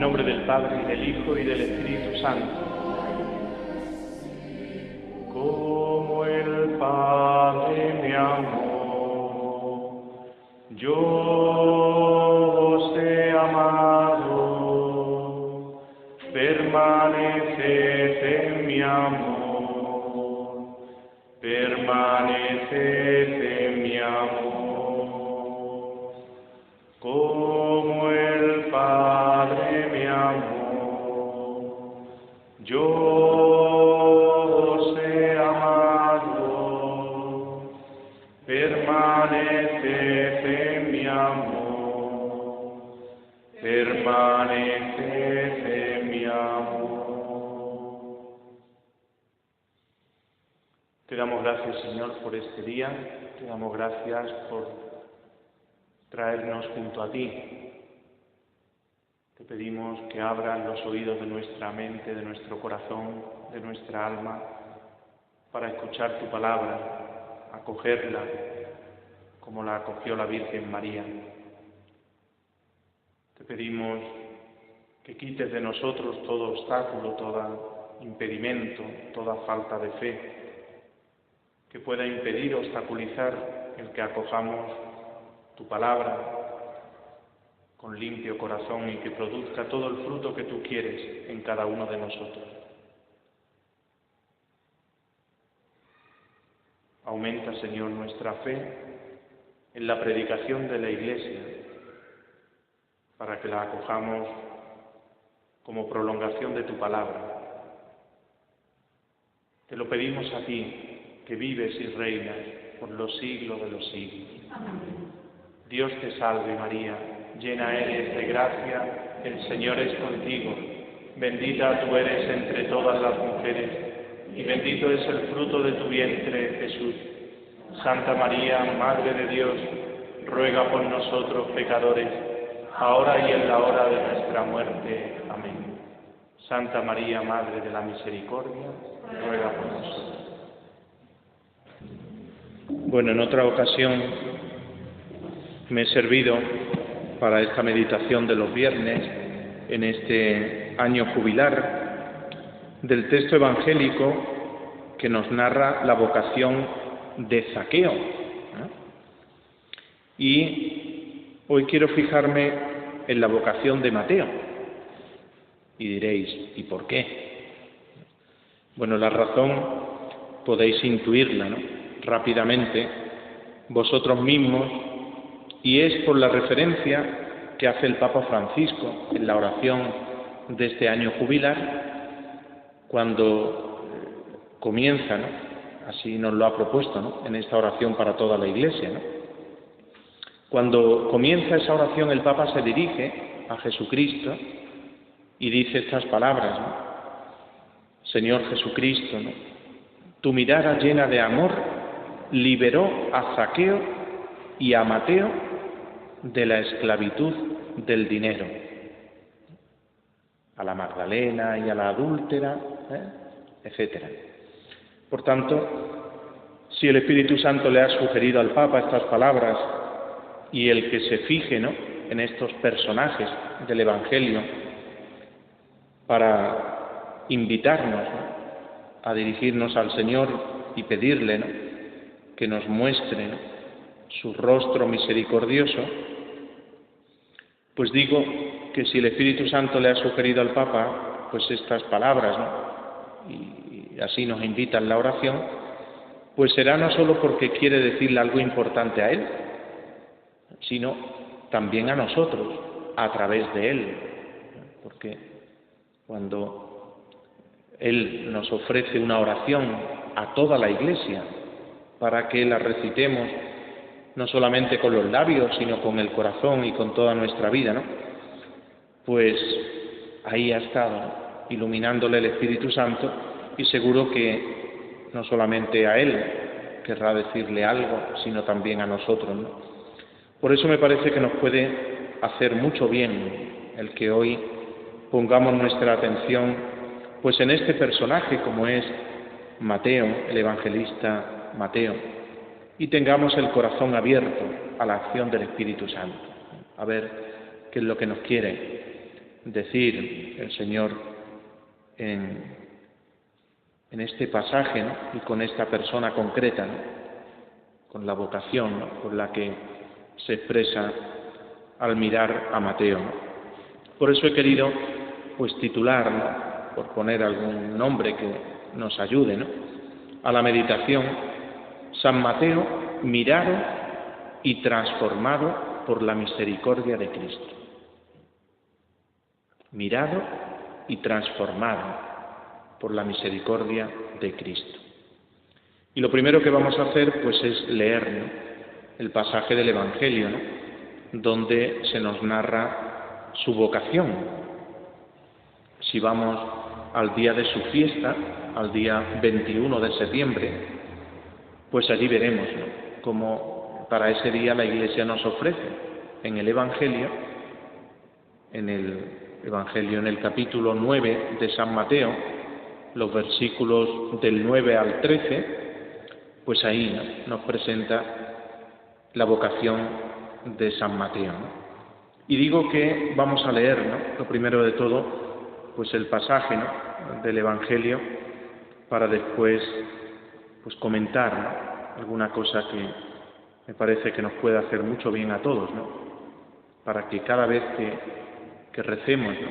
nombre del Padre, y del Hijo, y del Espíritu Santo. Como el Padre me amó, yo os he amado, permaneced en mi amor, permaneced en mi amor. Como el Padre me amó, yo os he amado, permaneced en mi amor, permaneced en mi amor. Te damos gracias, Señor, por este día, te damos gracias por traernos junto a ti. Te pedimos que abras los oídos de nuestra mente, de nuestro corazón, de nuestra alma, para escuchar tu palabra, acogerla como la acogió la Virgen María. Te pedimos que quites de nosotros todo obstáculo, todo impedimento, toda falta de fe, que pueda impedir, obstaculizar el que acojamos tu palabra con limpio corazón y que produzca todo el fruto que tú quieres en cada uno de nosotros. Aumenta, Señor, nuestra fe en la predicación de la Iglesia, para que la acojamos como prolongación de tu palabra. Te lo pedimos a ti, que vives y reinas por los siglos de los siglos. Dios te salve María, llena eres de gracia, el Señor es contigo, bendita tú eres entre todas las mujeres, y bendito es el fruto de tu vientre, Jesús. Santa María, Madre de Dios, ruega por nosotros pecadores, ahora y en la hora de nuestra muerte. Amén. Santa María, Madre de la Misericordia, ruega por nosotros. Bueno, en otra ocasión me he servido para esta meditación de los viernes, en este año jubilar, del texto evangélico que nos narra la vocación de Zaqueo. Y hoy quiero fijarme en la vocación de Mateo. Y diréis, ¿y por qué? Bueno, la razón podéis intuirla, ¿no? Rápidamente, vosotros mismos, y es por la referencia que hace el Papa Francisco en la oración de este año jubilar, cuando comienza, ¿no? Así nos lo ha propuesto, ¿no? En esta oración para toda la Iglesia, ¿no? Cuando comienza esa oración, el Papa se dirige a Jesucristo y dice estas palabras, ¿no? Señor Jesucristo, ¿no? Tu mirada llena de amor liberó a Zaqueo y a Mateo de la esclavitud del dinero, a la Magdalena y a la adúltera, etcétera. Por tanto, si el Espíritu Santo le ha sugerido al Papa estas palabras y el que se fije, ¿no?, en estos personajes del Evangelio para invitarnos, ¿no?, a dirigirnos al Señor y pedirle, ¿no?, que nos muestre, ¿no?, su rostro misericordioso, pues digo que si el Espíritu Santo le ha sugerido al Papa pues estas palabras, ¿no?, y así nos invita en la oración, pues será no solo porque quiere decirle algo importante a él, sino también a nosotros, a través de él, porque cuando él nos ofrece una oración a toda la Iglesia para que la recitemos no solamente con los labios, sino con el corazón y con toda nuestra vida, ¿no?, pues ahí ha estado, ¿no?, iluminándole el Espíritu Santo, y seguro que no solamente a él querrá decirle algo, sino también a nosotros, ¿no? Por eso me parece que nos puede hacer mucho bien el que hoy pongamos nuestra atención pues en este personaje como es Mateo, el evangelista Mateo, y tengamos el corazón abierto a la acción del Espíritu Santo, a ver qué es lo que nos quiere decir el Señor en este pasaje, ¿no? Y con esta persona concreta, ¿no? Con la vocación, ¿no? Con la que se expresa al mirar a Mateo, ¿no? Por eso he querido pues titular, ¿no? Por poner algún nombre que nos ayude, ¿no? A la meditación: San Mateo, mirado y transformado por la misericordia de Cristo. Mirado y transformado por la misericordia de Cristo. Y lo primero que vamos a hacer pues es leer, ¿no? El pasaje del Evangelio, ¿no? Donde se nos narra su vocación. Si vamos al día de su fiesta, al día 21 de septiembre, pues allí veremos, ¿no? Cómo para ese día la Iglesia nos ofrece en el Evangelio, en el capítulo 9 de San Mateo, los versículos del 9 al 13, pues ahí, ¿no? Nos presenta la vocación de San Mateo, ¿no? Y digo que vamos a leer, ¿no? Lo primero de todo, pues el pasaje, ¿no? Del Evangelio, para después pues comentar, ¿no? Alguna cosa que me parece que nos puede hacer mucho bien a todos, ¿no? Para que cada vez que recemos, ¿no?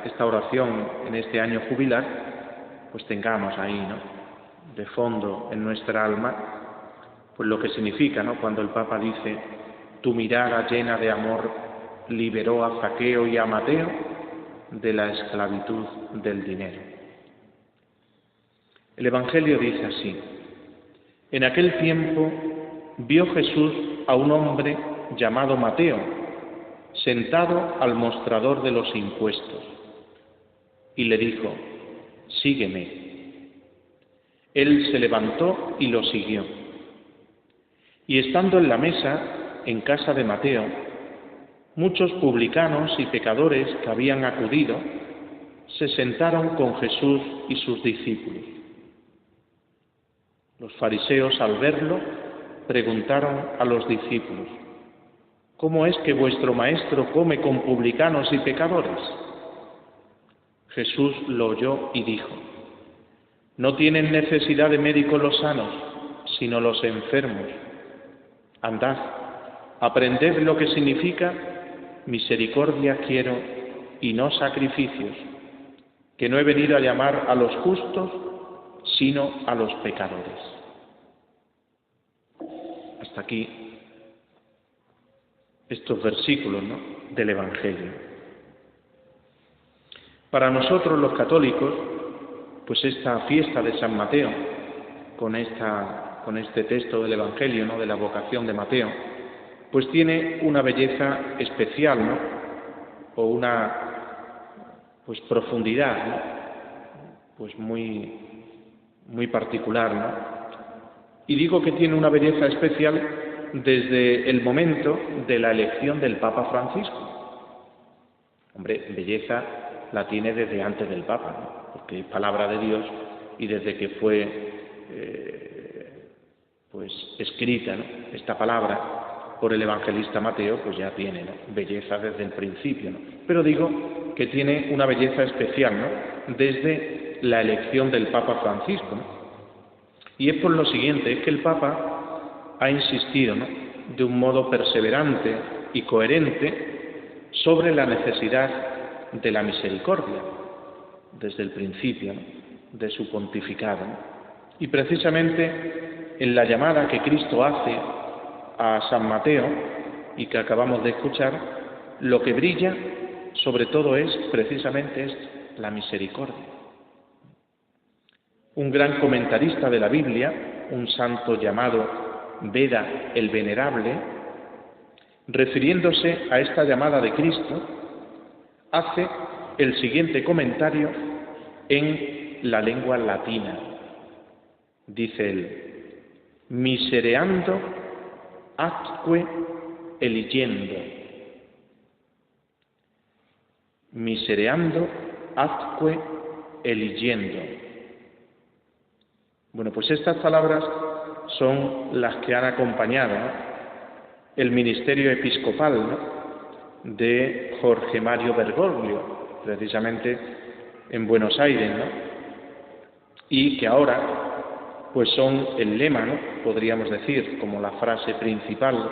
esta oración en este año jubilar, pues tengamos ahí, ¿no? De fondo en nuestra alma, pues lo que significa, ¿no? Cuando el Papa dice: tu mirada llena de amor liberó a Zaqueo y a Mateo de la esclavitud del dinero. El Evangelio dice así: en aquel tiempo vio Jesús a un hombre llamado Mateo, sentado al mostrador de los impuestos, y le dijo: sígueme. Él se levantó y lo siguió. Y estando en la mesa, en casa de Mateo, muchos publicanos y pecadores que habían acudido se sentaron con Jesús y sus discípulos. Los fariseos, al verlo, preguntaron a los discípulos: ¿cómo es que vuestro maestro come con publicanos y pecadores? Jesús lo oyó y dijo: no tienen necesidad de médicos los sanos, sino los enfermos. Andad, aprended lo que significa: misericordia quiero y no sacrificios, que no he venido a llamar a los justos, sino a los pecadores. Hasta aquí estos versículos, ¿no? Del Evangelio. Para nosotros los católicos, pues esta fiesta de San Mateo, con este texto del Evangelio, ¿no? De la vocación de Mateo, pues tiene una belleza especial, ¿no? O una pues profundidad, ¿no? Pues muy particular, ¿no? Y digo que tiene una belleza especial desde el momento de la elección del Papa Francisco. Hombre, belleza la tiene desde antes del Papa, ¿no? Porque es palabra de Dios, y desde que fue pues escrita, ¿no? Esta palabra por el evangelista Mateo, pues ya tiene, ¿no? Belleza desde el principio, ¿no? Pero digo que tiene una belleza especial, ¿no? Desde la elección del Papa Francisco, ¿no? Y es por lo siguiente: es que el Papa ha insistido, ¿no? De un modo perseverante y coherente sobre la necesidad de la misericordia desde el principio, ¿no? De su pontificado, ¿no? Y precisamente en la llamada que Cristo hace a San Mateo y que acabamos de escuchar, lo que brilla sobre todo es precisamente esto: la misericordia. Un gran comentarista de la Biblia, un santo llamado Beda el Venerable, refiriéndose a esta llamada de Cristo, hace el siguiente comentario en la lengua latina. Dice él: misereando atque eligiendo. Misereando atque eligiendo. Bueno, pues estas palabras son las que han acompañado, ¿no? El ministerio episcopal, ¿no? de Jorge Mario Bergoglio, precisamente en Buenos Aires, ¿no? Y que ahora pues son el lema, ¿no?, podríamos decir, como la frase principal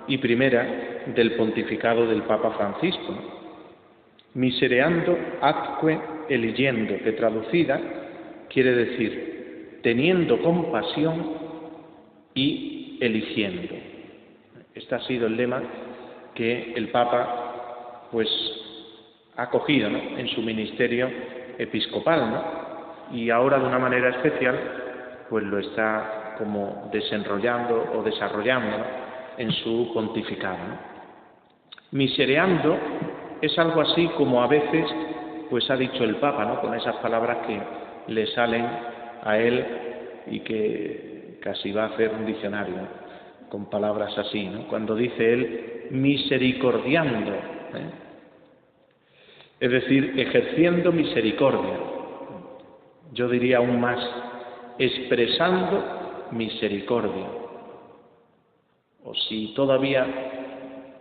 y primera del pontificado del Papa Francisco, ¿no? Misereando atque eligiendo, que traducida quiere decir teniendo compasión y eligiendo. Este ha sido el lema que el Papa pues ha cogido, ¿no?, en su ministerio episcopal, ¿no? Y ahora de una manera especial pues lo está como desenrollando o desarrollando, ¿no?, en su pontificado, ¿no? Misereando es algo así como a veces pues ha dicho el Papa, ¿no?, con esas palabras que le salen a él y que casi va a hacer un diccionario, ¿no?, con palabras así, ¿no?, cuando dice él misericordiando, es decir, ejerciendo misericordia. Yo diría aún más, expresando misericordia. O si todavía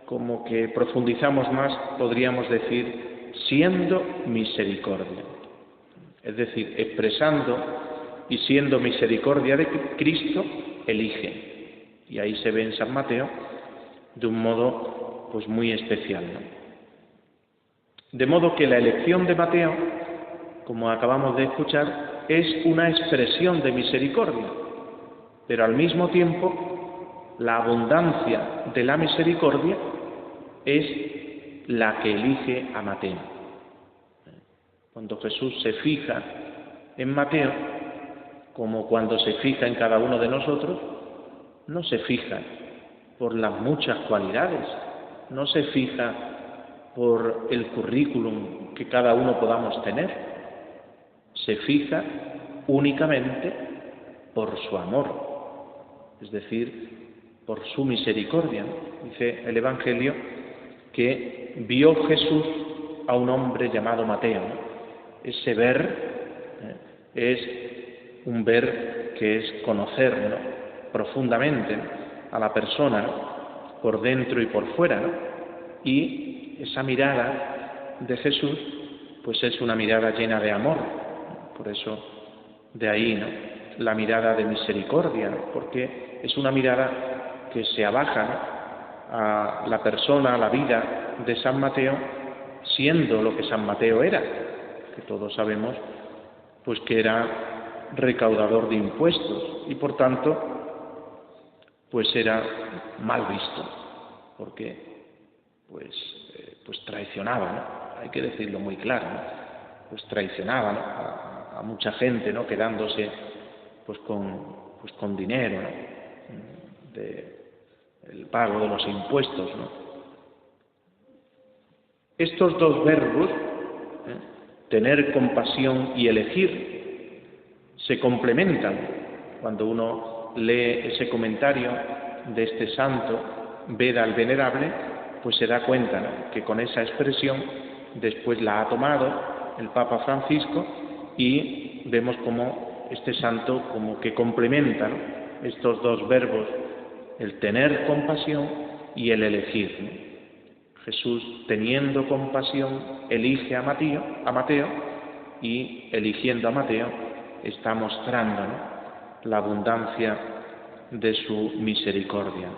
como que profundizamos más, podríamos decir siendo misericordia. Es decir, expresando y siendo misericordia de Cristo, elige. Y ahí se ve en San Mateo de un modo pues muy especial, ¿no? De modo que la elección de Mateo, como acabamos de escuchar, es una expresión de misericordia, pero al mismo tiempo la abundancia de la misericordia es la que elige a Mateo. Cuando Jesús se fija en Mateo, como cuando se fija en cada uno de nosotros, no se fija por las muchas cualidades, no se fija por el currículum que cada uno podamos tener, se fija únicamente por su amor, es decir, por su misericordia. Dice el Evangelio que vio Jesús a un hombre llamado Mateo. Ese ver es un ver que es conocer, ¿no?, profundamente, ¿no?, a la persona, ¿no?, por dentro y por fuera, ¿no? Y esa mirada de Jesús pues es una mirada llena de amor. Por eso de ahí, ¿no?, la mirada de misericordia, ¿no?, porque es una mirada que se abaja, ¿no?, a la persona, a la vida de San Mateo, siendo lo que San Mateo era, que todos sabemos pues que era recaudador de impuestos y por tanto pues era mal visto, porque pues traicionaba, ¿no?, hay que decirlo muy claro, ¿no?, pues traicionaba, ¿no?, a mucha gente, ¿no?, quedándose pues con dinero, ¿no?, el pago de los impuestos, ¿no? Estos dos verbos, tener compasión y elegir, se complementan. Cuando uno lee ese comentario de este santo, Beda el Venerable, pues se da cuenta, ¿no?, que con esa expresión después la ha tomado el Papa Francisco y vemos como este santo como que complementa, ¿no?, estos dos verbos, el tener compasión y el elegir, ¿no? Jesús, teniendo compasión, elige a Mateo y eligiendo a Mateo está mostrando, ¿no?, la abundancia de su misericordia.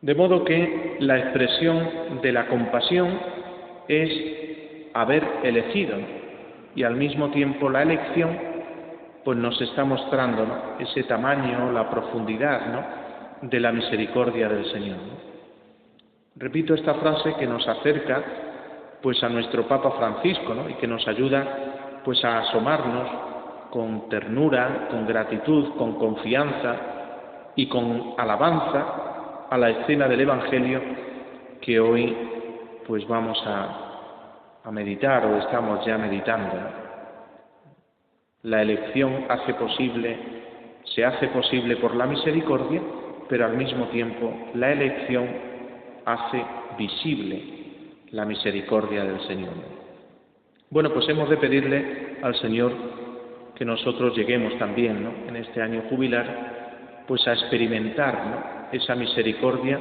De modo que la expresión de la compasión es haber elegido, ¿no?, y al mismo tiempo la elección pues nos está mostrando, ¿no?, ese tamaño, la profundidad, ¿no?, de la misericordia del Señor, ¿no? Repito esta frase que nos acerca pues a nuestro Papa Francisco, ¿no?, y que nos ayuda pues a asomarnos con ternura, con gratitud, con confianza y con alabanza a la escena del Evangelio que hoy pues vamos a meditar o estamos ya meditando, ¿no? La elección se hace posible por la misericordia, pero al mismo tiempo la elección hace visible la misericordia del Señor. Bueno, pues hemos de pedirle al Señor que nosotros lleguemos también, ¿no?, en este año jubilar, pues a experimentar, ¿no?, esa misericordia,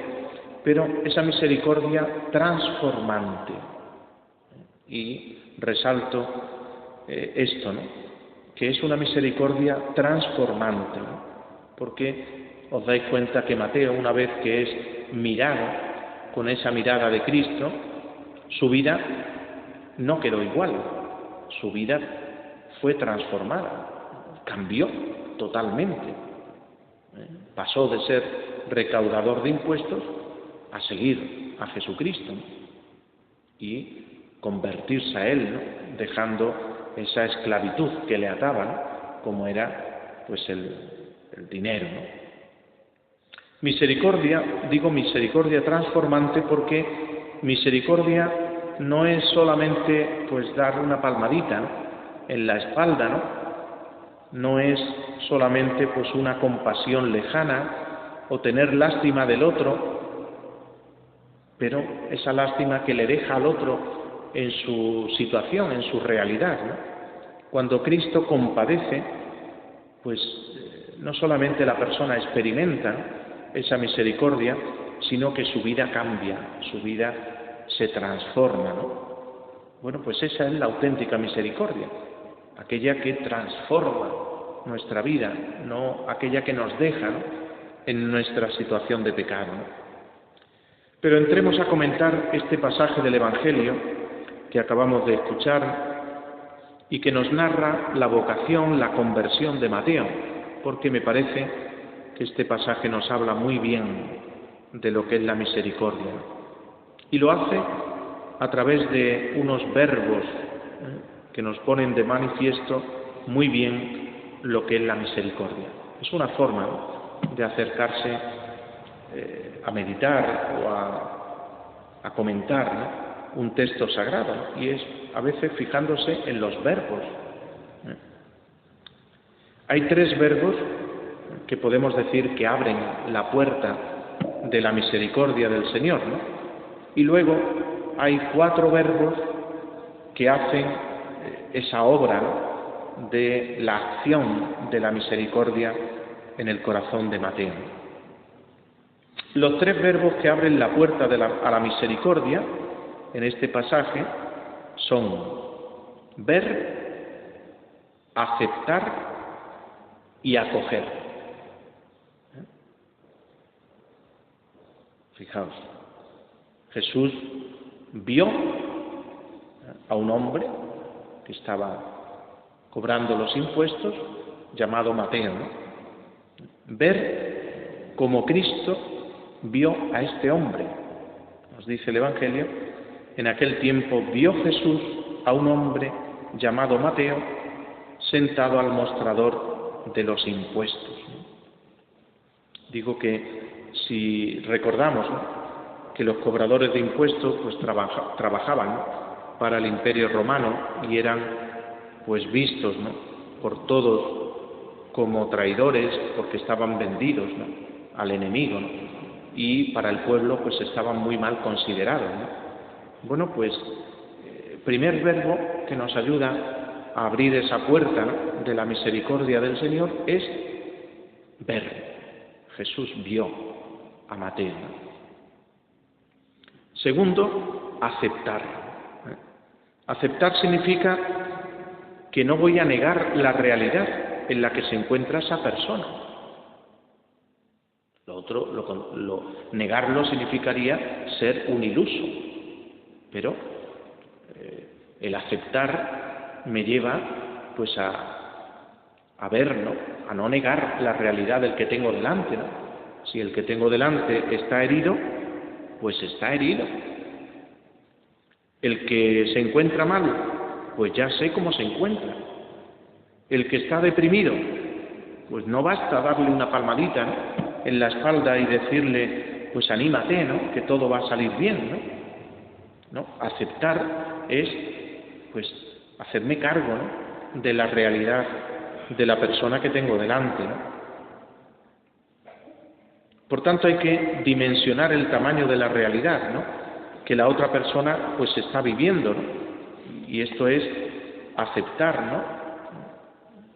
pero esa misericordia transformante. Y resalto esto, ¿no? Que es una misericordia transformante, ¿no? Porque os dais cuenta que Mateo, una vez que es mirado con esa mirada de Cristo, su vida no quedó igual, su vida fue transformada, cambió totalmente. Pasó de ser recaudador de impuestos a seguir a Jesucristo, ¿no? Y convertirse a Él, ¿no? Dejando esa esclavitud que le ataba, ¿no? Como era pues el dinero, ¿no? Misericordia, digo misericordia transformante porque misericordia no es solamente pues dar una palmadita, ¿no? En la espalda, ¿no? No es solamente pues una compasión lejana o tener lástima del otro, pero esa lástima que le deja al otro en su situación, en su realidad, ¿no? Cuando Cristo compadece, pues no solamente la persona experimenta, ¿no?, esa misericordia, sino que su vida cambia, su vida se transforma, ¿no? Bueno, pues esa es la auténtica misericordia, aquella que transforma nuestra vida, no aquella que nos deja, ¿no?, en nuestra situación de pecado, ¿no? Pero entremos a comentar este pasaje del Evangelio que acabamos de escuchar y que nos narra la vocación, la conversión de Mateo, porque me parece que este pasaje nos habla muy bien de lo que es la misericordia. Y lo hace a través de unos verbos que nos ponen de manifiesto muy bien lo que es la misericordia. Es una forma, ¿no?, de acercarse a meditar o a comentar, ¿no?, un texto sagrado, ¿no?, y es a veces fijándose en los verbos. Hay 3 verbos que podemos decir que abren la puerta de la misericordia del Señor, ¿no? Y luego hay 4 verbos que hacen esa obra, ¿no?, de la acción de la misericordia en el corazón de Mateo. Los 3 verbos que abren la puerta a la misericordia en este pasaje son ver, aceptar y acoger. Fijaos, Jesús vio a un hombre que estaba cobrando los impuestos, llamado Mateo, ¿no? Ver como Cristo vio a este hombre. Nos dice el Evangelio, en aquel tiempo vio Jesús a un hombre llamado Mateo sentado al mostrador de los impuestos. Digo que si recordamos, ¿no?, que los cobradores de impuestos pues trabajaban, ¿no?, para el Imperio Romano y eran pues vistos, ¿no?, por todos como traidores porque estaban vendidos, ¿no?, al enemigo, ¿no?, y para el pueblo pues estaban muy mal considerados, ¿no? Bueno, pues el primer verbo que nos ayuda a abrir esa puerta, ¿no?, de la misericordia del Señor es ver. Jesús vio a Mateo, ¿no? Segundo, aceptar. Aceptar significa que no voy a negar la realidad en la que se encuentra esa persona. Lo otro, negarlo significaría ser un iluso, pero el aceptar me lleva pues a ver, ¿no?, a no negar la realidad del que tengo delante, ¿no? Si el que tengo delante está herido, pues está herido. El que se encuentra mal, pues ya sé cómo se encuentra. El que está deprimido, pues no basta darle una palmadita, ¿no?, en la espalda y decirle, pues anímate, ¿no?, que todo va a salir bien, ¿no? ¿No? Aceptar es, pues, hacerme cargo, ¿no?, de la realidad de la persona que tengo delante, ¿no? Por tanto, hay que dimensionar el tamaño de la realidad, ¿no?, que la otra persona pues está viviendo, ¿no? Y esto es aceptar, ¿no?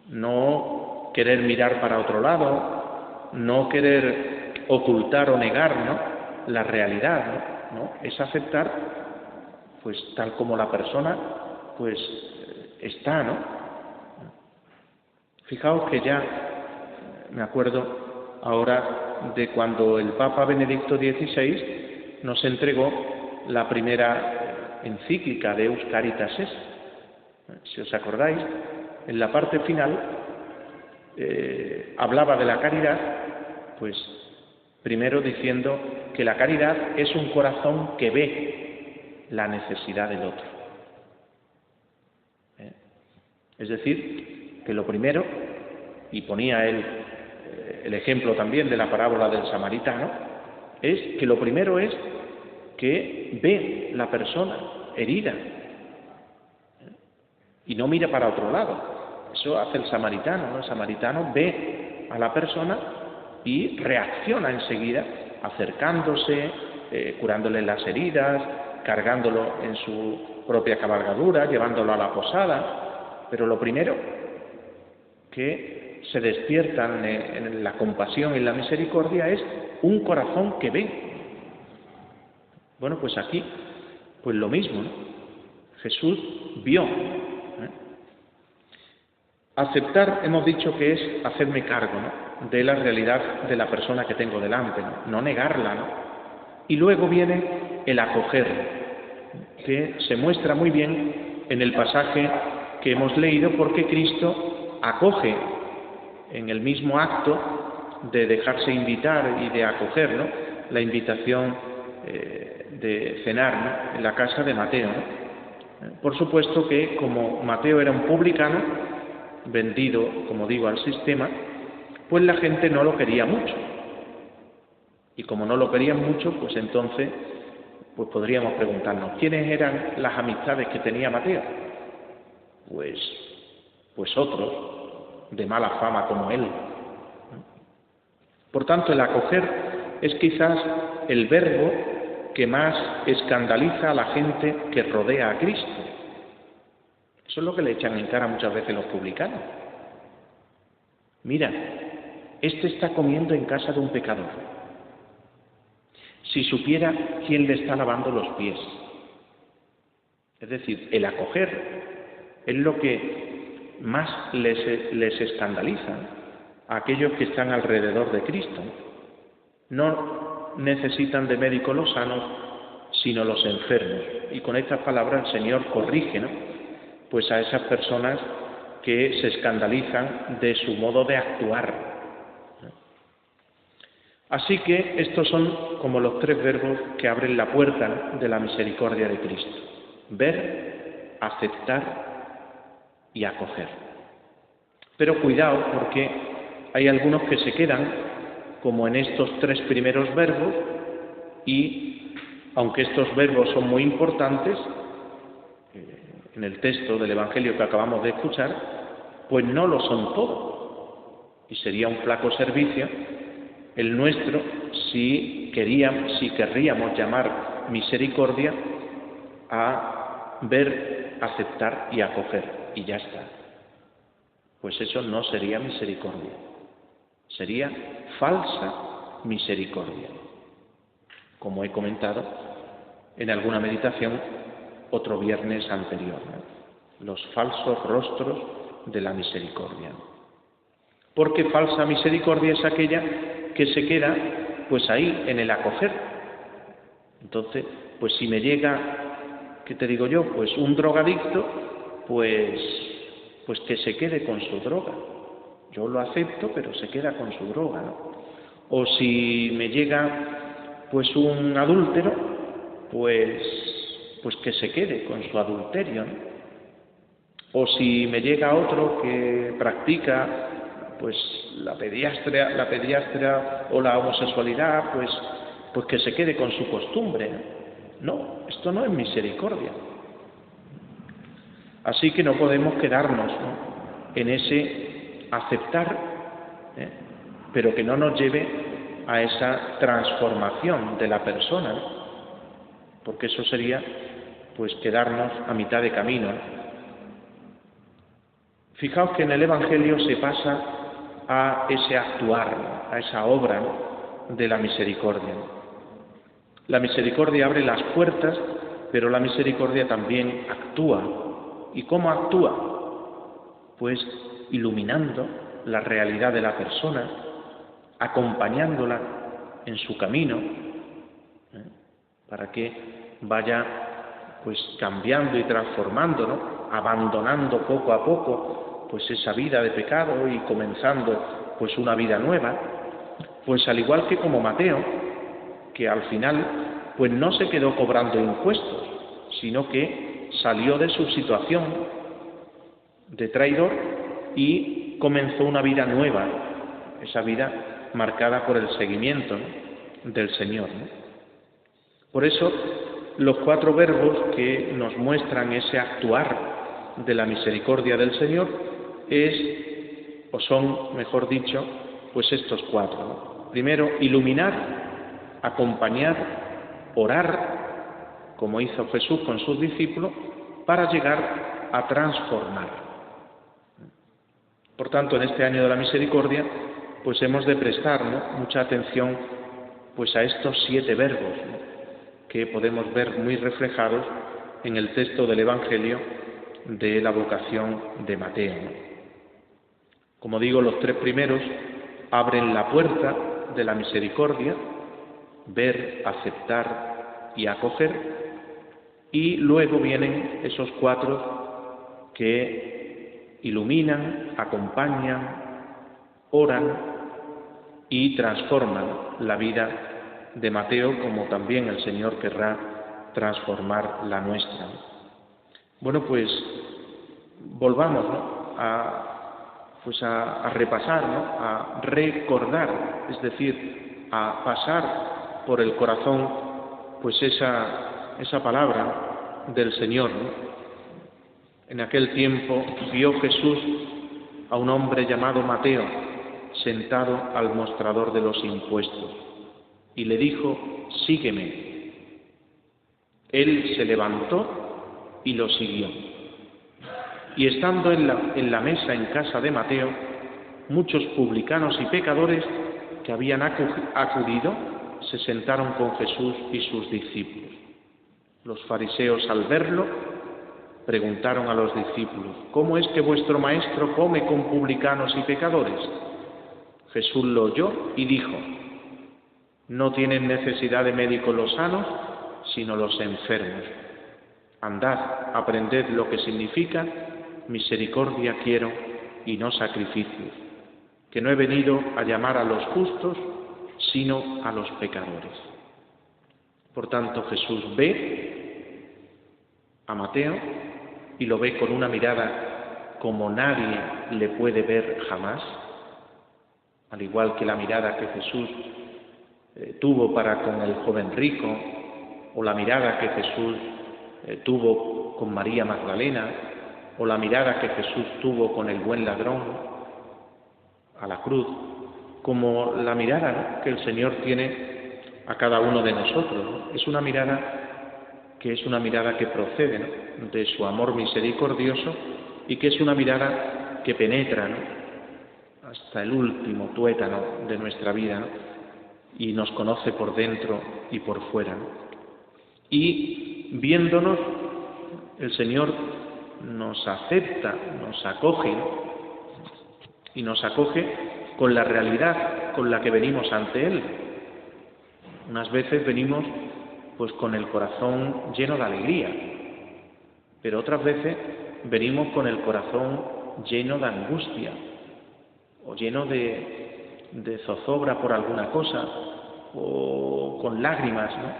No querer mirar para otro lado, no querer ocultar o negar, ¿no?, la realidad, ¿no? Es aceptar, pues tal como la persona, pues está, ¿no? Fijaos que ya me acuerdo ahora de cuando el Papa Benedicto XVI nos entregó la primera encíclica de Deus Caritas Est. Si os acordáis, en la parte final hablaba de la caridad, pues primero diciendo que la caridad es un corazón que ve la necesidad del otro. Es decir, que lo primero, y ponía él el ejemplo también de la parábola del samaritano, es que lo primero es que ve la persona herida y no mira para otro lado. Eso hace el samaritano, ¿no? El samaritano ve a la persona y reacciona enseguida, acercándose, curándole las heridas, cargándolo en su propia cabalgadura, llevándolo a la posada. Pero lo primero que se despiertan en la compasión y en la misericordia es un corazón que ve. Bueno, pues aquí, pues lo mismo, ¿no? Jesús vio. Aceptar, hemos dicho que es hacerme cargo, ¿no?, de la realidad de la persona que tengo delante, no negarla, ¿no? Y luego viene el acoger, que se muestra muy bien en el pasaje que hemos leído, porque Cristo acoge en el mismo acto de dejarse invitar y de acoger, ¿no?, la invitación de cenar, ¿no?, en la casa de Mateo, ¿no? Por supuesto que como Mateo era un publicano, vendido, como digo, al sistema, pues la gente no lo quería mucho. Y como no lo querían mucho, pues entonces pues podríamos preguntarnos, ¿quiénes eran las amistades que tenía Mateo? Pues otros, de mala fama como él. Por tanto, el acoger es quizás el verbo que más escandaliza a la gente que rodea a Cristo. Eso es lo que le echan en cara muchas veces los publicanos. Mira, este está comiendo en casa de un pecador. Si supiera quién le está lavando los pies. Es decir, el acoger es lo que más les escandaliza a aquellos que están alrededor de Cristo. No necesitan de médicos los sanos, sino los enfermos. Y con estas palabras el Señor corrige, ¿no?, pues a esas personas que se escandalizan de su modo de actuar. Así que estos son como los tres verbos que abren la puerta de la misericordia de Cristo: ver, aceptar y acoger. Pero cuidado, porque hay algunos que se quedan como en estos tres primeros verbos y, aunque estos verbos son muy importantes, en el texto del Evangelio que acabamos de escuchar, pues no lo son todo. Y sería un flaco servicio el nuestro si querríamos llamar misericordia a ver, aceptar y acoger. Y ya está. Pues eso no sería misericordia. Sería falsa misericordia. Como he comentado en alguna meditación otro viernes anterior, ¿no?, los falsos rostros de la misericordia. Porque falsa misericordia es aquella que se queda pues ahí en el acoger. Entonces, pues si me llega, ¿qué te digo yo?, pues un drogadicto, pues que se quede con su droga. Yo lo acepto, pero se queda con su droga, ¿no? O si me llega pues un adúltero, pues que se quede con su adulterio, ¿no? O si me llega otro que practica pues la pediastria o la homosexualidad, pues que se quede con su costumbre, ¿no? No, esto no es misericordia. Así que no podemos quedarnos, ¿no?, en ese aceptar, pero que no nos lleve a esa transformación de la persona, ¿no?, porque eso sería pues quedarnos a mitad de camino, ¿no? Fijaos que en el Evangelio se pasa a ese actuar, ¿no?, a esa obra, ¿no?, de la misericordia, ¿no? La misericordia abre las puertas, pero la misericordia también actúa. ¿Y cómo actúa? Pues iluminando la realidad de la persona, acompañándola en su camino, para que vaya pues cambiando y transformando, ¿no? Abandonando poco a poco pues esa vida de pecado y comenzando pues una vida nueva. Pues al igual que como Mateo, que al final pues no se quedó cobrando impuestos, sino que salió de su situación de traidor y comenzó una vida nueva, esa vida marcada por el seguimiento, ¿no?, del Señor, ¿no? Por eso los 4 verbos que nos muestran ese actuar de la misericordia del Señor son, mejor dicho, pues estos 4, ¿no? Primero, iluminar, acompañar, orar, como hizo Jesús con sus discípulos, para llegar a transformar. Por tanto, en este año de la misericordia, pues hemos de prestar, ¿no?, mucha atención pues a estos 7 verbos, ¿no?, que podemos ver muy reflejados en el texto del Evangelio de la vocación de Mateo, ¿no? Como digo, los 3 primeros abren la puerta de la misericordia, ver, aceptar y acoger, y luego vienen esos 4 que iluminan, acompañan, oran y transforman la vida de Mateo, como también el Señor querrá transformar la nuestra. Bueno, pues volvamos, ¿no?, a repasar, ¿no?, a recordar, es decir, a pasar por el corazón pues esa palabra del Señor, ¿no? En aquel tiempo vio Jesús a un hombre llamado Mateo sentado al mostrador de los impuestos y le dijo: sígueme. Él se levantó y lo siguió. Y estando en la mesa en casa de Mateo, muchos publicanos y pecadores que habían acudido se sentaron con Jesús y sus discípulos. Los fariseos, al verlo, preguntaron a los discípulos: ¿cómo es que vuestro maestro come con publicanos y pecadores? Jesús lo oyó y dijo: no tienen necesidad de médicos los sanos, sino los enfermos. Andad, aprended lo que significa: misericordia quiero y no sacrificios, que no he venido a llamar a los justos, sino a los pecadores. Por tanto, Jesús ve a Mateo y lo ve con una mirada como nadie le puede ver jamás, al igual que la mirada que Jesús tuvo para con el joven rico, o la mirada que Jesús tuvo con María Magdalena, o la mirada que Jesús tuvo con el buen ladrón a la cruz, como la mirada, ¿no?, que el Señor tiene a cada uno de nosotros, ¿no? Es una mirada que procede, ¿no?, de su amor misericordioso, y que es una mirada que penetra, ¿no?, hasta el último tuétano de nuestra vida, ¿no?, y nos conoce por dentro y por fuera, ¿no? Y viéndonos, el Señor nos acepta, nos acoge, ¿no?, y nos acoge con la realidad con la que venimos ante Él. Unas veces venimos pues con el corazón lleno de alegría, pero otras veces venimos con el corazón lleno de angustia, o lleno de zozobra por alguna cosa, o con lágrimas, ¿no?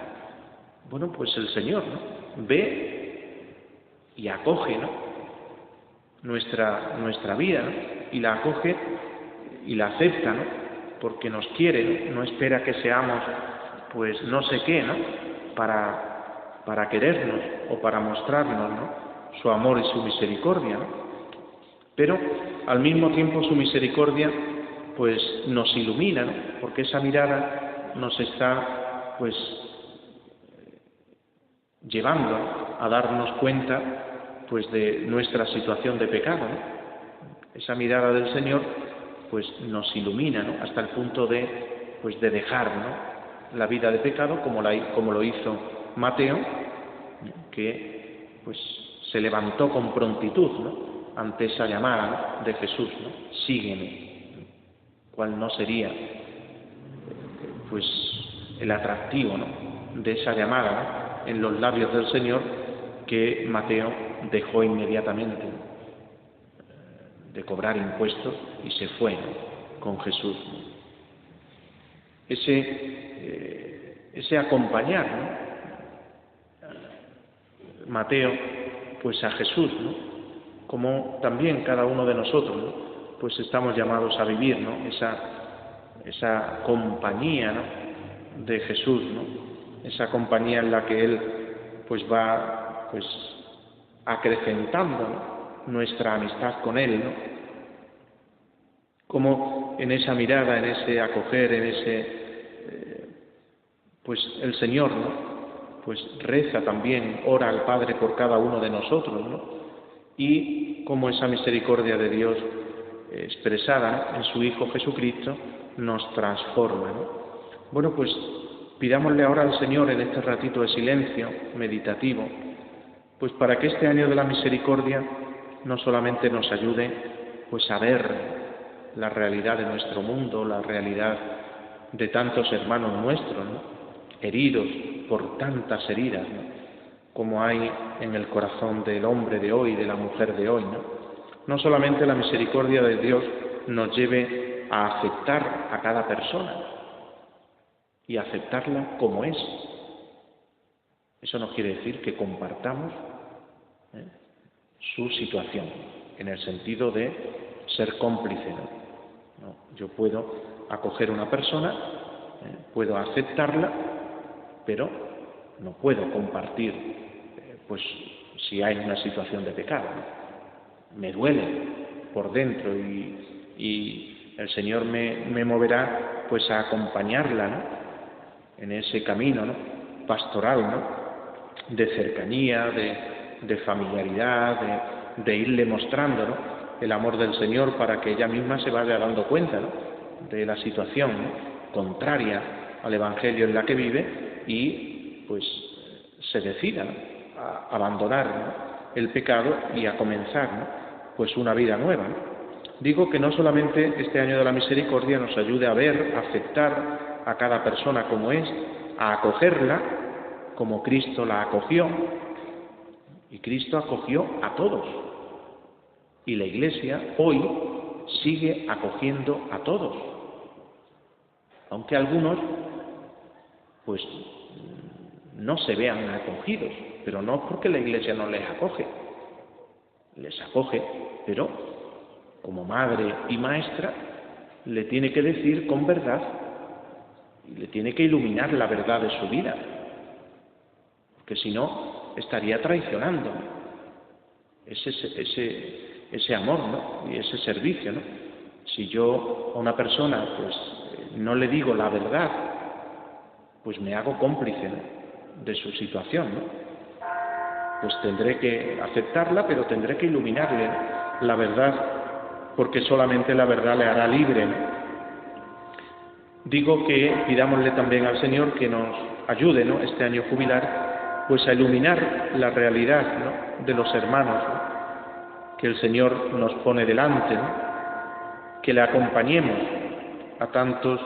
Bueno, pues el Señor, ¿no?, ve y acoge, ¿no?, nuestra vida, ¿no?, y la acoge y la acepta, ¿no?, porque nos quiere, ¿no?, no espera que seamos pues no sé qué, ¿no?, para querernos o para mostrarnos, ¿no?, su amor y su misericordia, ¿no? Pero al mismo tiempo su misericordia pues nos ilumina, ¿no?, porque esa mirada nos está pues llevando a darnos cuenta pues de nuestra situación de pecado, ¿no? Esa mirada del Señor pues nos ilumina, ¿no?, hasta el punto de dejar, ¿no?, la vida de pecado, como lo hizo Mateo, que pues se levantó con prontitud, ¿no?, ante esa llamada, ¿no?, de Jesús, ¿no?, sígueme, cuál no sería pues el atractivo, ¿no?, de esa llamada, ¿no?, en los labios del Señor, que Mateo dejó inmediatamente de cobrar impuestos y se fue, ¿no?, con Jesús, ¿no? Ese acompañar, ¿no?, Mateo, pues a Jesús, ¿no?, como también cada uno de nosotros, ¿no?, pues estamos llamados a vivir, ¿no?, esa compañía, ¿no?, de Jesús, ¿no?, esa compañía en la que Él pues va pues acrecentando, ¿no?, nuestra amistad con Él, ¿no?, como en esa mirada, en ese acoger, en ese pues el Señor, ¿no?, pues reza también, ora al Padre por cada uno de nosotros, ¿no?, y como esa misericordia de Dios expresada en su Hijo Jesucristo nos transforma, ¿no? Bueno, pues pidámosle ahora al Señor en este ratito de silencio meditativo, pues para que este año de la misericordia no solamente nos ayude pues a ver la realidad de nuestro mundo, la realidad de tantos hermanos nuestros, ¿no?, heridos por tantas heridas, ¿no?, como hay en el corazón del hombre de hoy, de la mujer de hoy, ¿no? No solamente la misericordia de Dios nos lleve a aceptar a cada persona y a aceptarla como es. Eso no quiere decir que compartamos su situación, en el sentido de ser cómplice, ¿no? No, yo puedo acoger a una persona, puedo aceptarla, pero no puedo compartir pues si hay una situación de pecado, ¿no? Me duele por dentro y el Señor me moverá pues a acompañarla, ¿no?, en ese camino, ¿no?, pastoral, ¿no?, de cercanía, de familiaridad, de irle mostrando, ¿no?, el amor del Señor para que ella misma se vaya dando cuenta, ¿no?, de la situación, ¿no?, contraria al Evangelio en la que vive y pues se decida, ¿no?, a abandonar, ¿no?, el pecado y a comenzar, ¿no?, pues una vida nueva, ¿no? Digo que no solamente este año de la misericordia nos ayude a ver, a aceptar a cada persona como es, a acogerla como Cristo la acogió, y Cristo acogió a todos, y la Iglesia hoy sigue acogiendo a todos, aunque algunos pues no se vean acogidos, pero no porque la Iglesia no les acoge, pero como madre y maestra le tiene que decir con verdad y le tiene que iluminar la verdad de su vida, porque si no estaría traicionando ese amor, ¿no?, y ese servicio, ¿no? Si yo a una persona pues no le digo la verdad, pues me hago cómplice, ¿no?, de su situación, ¿no? Pues tendré que aceptarla, pero tendré que iluminarle la verdad, porque solamente la verdad le hará libre, ¿no? Digo que pidámosle también al Señor que nos ayude, ¿no?, este año jubilar, pues a iluminar la realidad, ¿no?, de los hermanos, ¿no?, que el Señor nos pone delante, ¿no?, que le acompañemos a tantos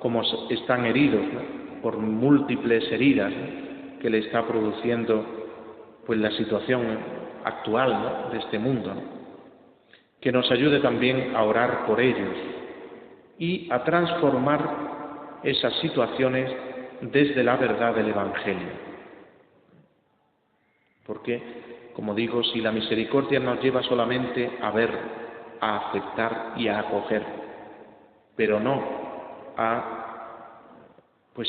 como están heridos, ¿no?, por múltiples heridas, ¿no?, que le está produciendo pues la situación actual, ¿no?, de este mundo, ¿no?, que nos ayude también a orar por ellos y a transformar esas situaciones desde la verdad del Evangelio. Porque, como digo, si la misericordia nos lleva solamente a ver, a aceptar y a acoger, pero no a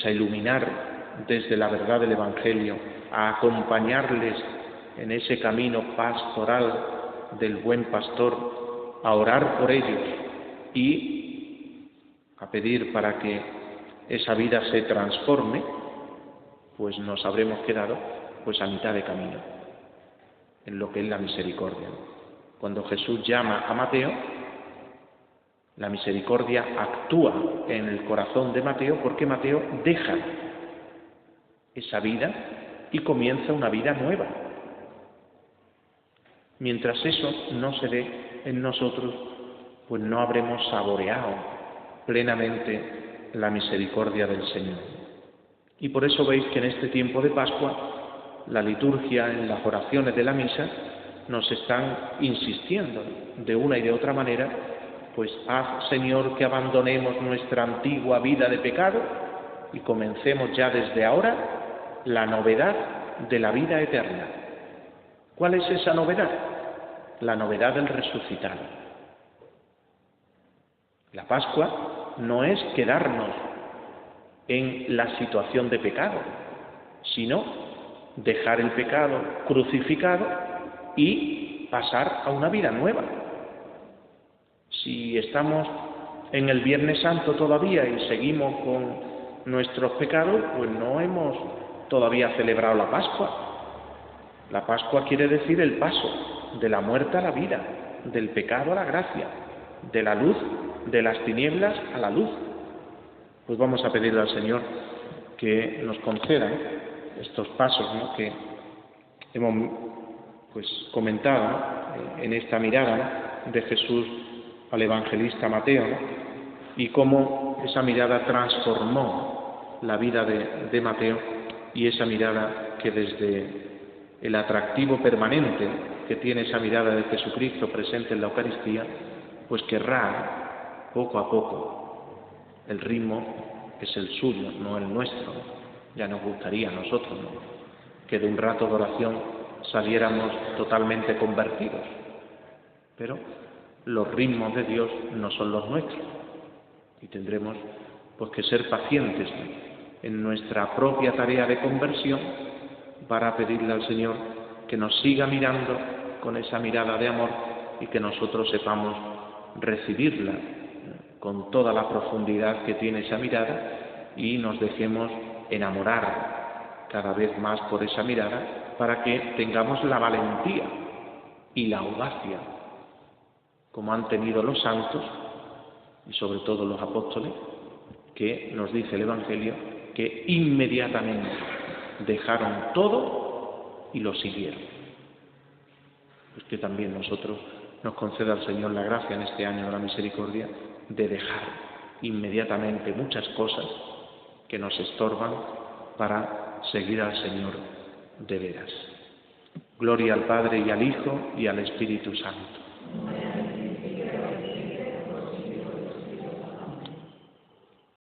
iluminar desde la verdad del Evangelio, a acompañarles en ese camino pastoral del buen pastor, a orar por ellos y a pedir para que esa vida se transforme, pues nos habremos quedado pues a mitad de camino en lo que es la misericordia. Cuando Jesús llama a Mateo, La misericordia actúa en el corazón de Mateo porque Mateo deja esa vida y comienza una vida nueva. Mientras eso no se dé en nosotros, pues no habremos saboreado plenamente la misericordia del Señor. Y por eso veis que en este tiempo de Pascua, la liturgia, en las oraciones de la misa, nos están insistiendo de una y de otra manera, pues haz, Señor, que abandonemos nuestra antigua vida de pecado y comencemos ya desde ahora la novedad de la vida eterna. ¿Cuál es esa novedad? La novedad del resucitado. La Pascua no es quedarnos en la situación de pecado, sino dejar el pecado crucificado y pasar a una vida nueva. Si estamos en el Viernes Santo todavía y seguimos con nuestros pecados, pues no hemos todavía celebrado la Pascua. La Pascua quiere decir el paso de la muerte a la vida, del pecado a la gracia, de la luz, de las tinieblas a la luz. Pues vamos a pedirle al Señor que nos conceda estos pasos, ¿no?, que hemos comentado, ¿no?, en esta mirada, ¿no?, de Jesús al evangelista Mateo, ¿no?, y cómo esa mirada transformó la vida de Mateo, y esa mirada que desde el atractivo permanente que tiene esa mirada de Jesucristo presente en la Eucaristía, pues querrá poco a poco el ritmo es el suyo, no el nuestro. Ya nos gustaría a nosotros, ¿no?, que de un rato de oración saliéramos totalmente convertidos, pero los ritmos de Dios no son los nuestros y tendremos pues que ser pacientes, ¿no?, en nuestra propia tarea de conversión para pedirle al Señor que nos siga mirando con esa mirada de amor y que nosotros sepamos recibirla con toda la profundidad que tiene esa mirada y nos dejemos enamorar cada vez más por esa mirada para que tengamos la valentía y la audacia, como han tenido los santos y sobre todo los apóstoles, que nos dice el Evangelio que inmediatamente dejaron todo y lo siguieron. Pues que también nosotros nos conceda el Señor la gracia en este año de la misericordia de dejar inmediatamente muchas cosas que nos estorban para seguir al Señor de veras. Gloria al Padre y al Hijo y al Espíritu Santo.